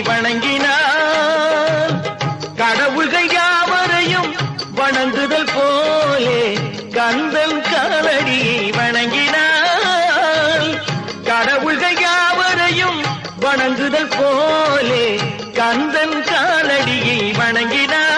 வணங்கினார். கடவுள்கள் யாவரையும் வணங்குதல் போலே கந்தன் காலடியை வணங்கினார். கடவுள்கள் யாவரையும் வணங்குதல் போலே கந்தன் காலடியை வணங்கினார்.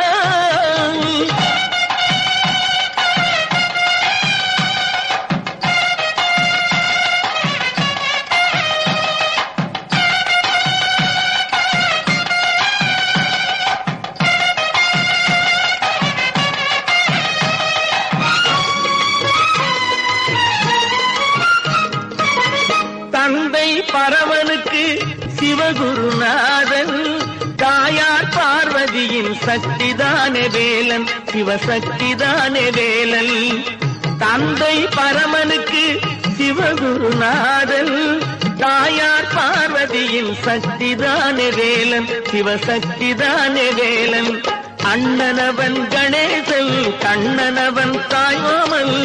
தந்தை பரமனுக்கு சிவகுருநாதன், தாயார் பார்வதியின் சக்திதானே வேலன், சிவசக்திதானே வேலன். தந்தை பரமனுக்கு சிவகுருநாதன், தாயார் பார்வதியின் சக்திதானே வேலன், சிவசக்திதானே வேலன். அண்ணனவன் கணேசன், கண்ணனவன் தாய்மாமன்.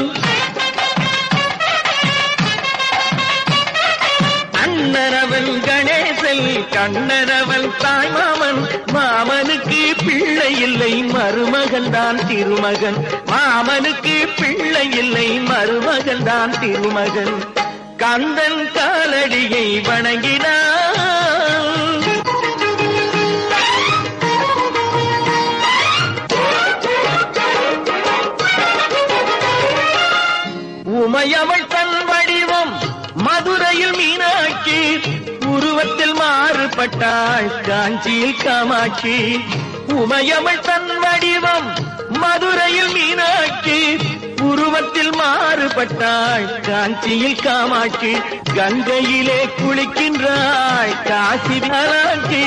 அண்ணனவன் கணேசன், கண்ணனவன் தாய்மாமன். மாமனுக்கு பிள்ளை இல்லை, மருமகன் தான் திருமகன். மாமனுக்கு பிள்ளை இல்லை, மருமகன் தான் திருமகன். கந்தன் காலடியை வணங்கினார். உமையவள் தன் வடிவம் மதுரையில் மீனாட்சி, உருவத்தில் மாறுபட்டாள் காஞ்சியில் காமாட்சி. உமையவள் தன் வடிவம் மதுரையில் மீனாட்சி, உருவத்தில் மாறுபட்டாள் காஞ்சியில் காமாட்சி. கங்கையிலே குளிக்கின்றாள் காசி விசாலாட்சி.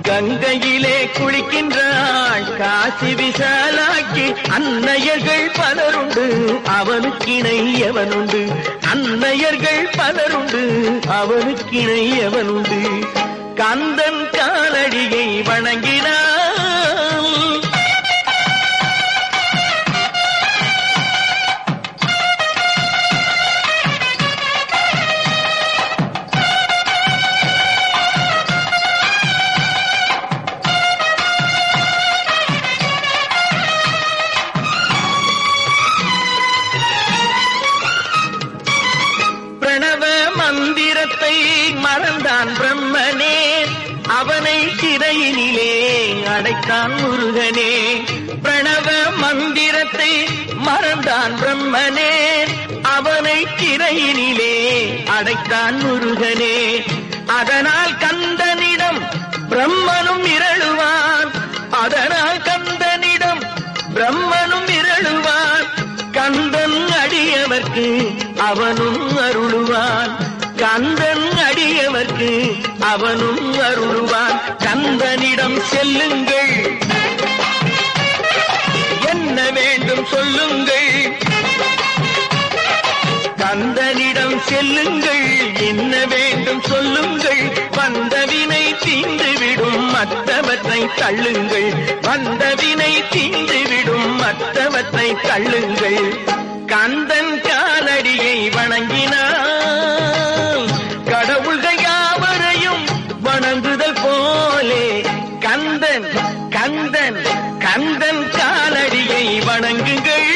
கங்கையிலே குளிக்கின்றாள் காசி விசாலாட்சி. அன்னையர்கள் பலருண்டு, அவனுக்கிணை எவனுண்டு. அன்னையர்கள் பலருண்டு, அவனுக்கிணை எவனுண்டு. கந்தன் காலடியை வணங்கினார். மந்திரத்தை மறந்தான் பிரம்மனே, அவனை சிறையினிலே அடைத்தான் முருகனே. பிரணவ மந்திரத்தை மறந்தான் பிரம்மனே, அவனை சிறையினிலே அடைத்தான் முருகனே. அதனால் கந்தனிடம் பிரம்மனும் மிரளுவான், அதனால் கந்தனிடம் பிரம்மனும் மிரளுவான். கந்தன் அடியவர்க்கு அவனும் அருளுவான், கந்தன் அடியவர்க்கு அவனும் அருளுவான். கந்தனிடம் செல்லுங்கள், என்ன வேண்டும் சொல்லுங்கள். கந்தனிடம் செல்லுங்கள், என்ன வேண்டும் சொல்லுங்கள். வந்தவினை தீந்துவிடும், மற்றவற்றை தள்ளுங்கள். வந்தவினை தீந்துவிடும், மற்றவற்றை தள்ளுங்கள். கந்தன் காலடியை வணங்கினார். கடவுள்கள் யாவரையும் வணங்குதல் போலே கந்தன் கந்தன் கந்தன் காலடியை வணங்குங்கள்.